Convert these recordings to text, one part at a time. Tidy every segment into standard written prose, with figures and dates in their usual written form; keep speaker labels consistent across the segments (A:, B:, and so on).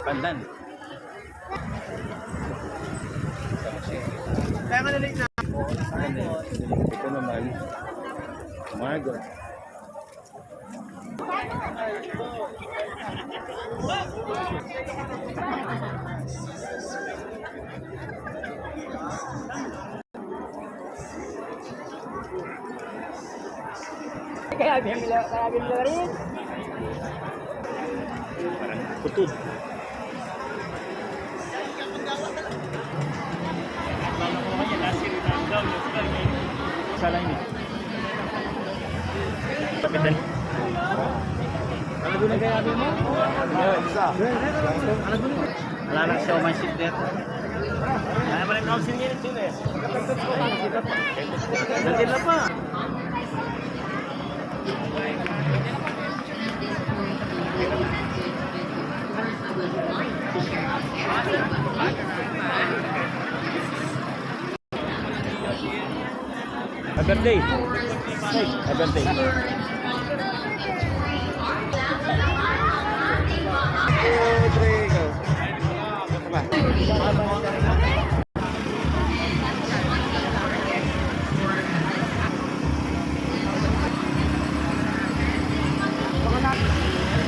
A: Pandan.
B: Kaya nga nalit na.
A: Ito naman, Margot.
B: Kaya bimila rin.
A: Parang kutud. Salah ini. Kapitan.
B: Ano doon na kaya mo?
A: Isa.
B: Ano doon?
A: Wala na siya man sit there. Ano ba yung housing unit din eh? Nandiyan na pa. Birthday. Birthday.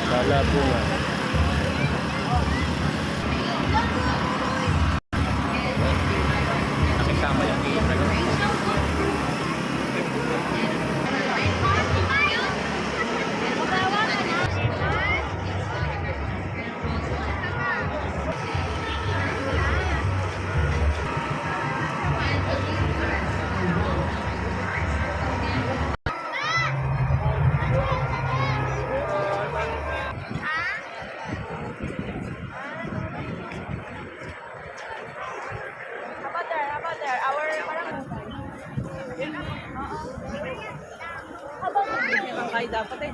A: Bala bunga. Nakisama yung
B: Ay, dapat eh.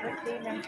B: Birthday ng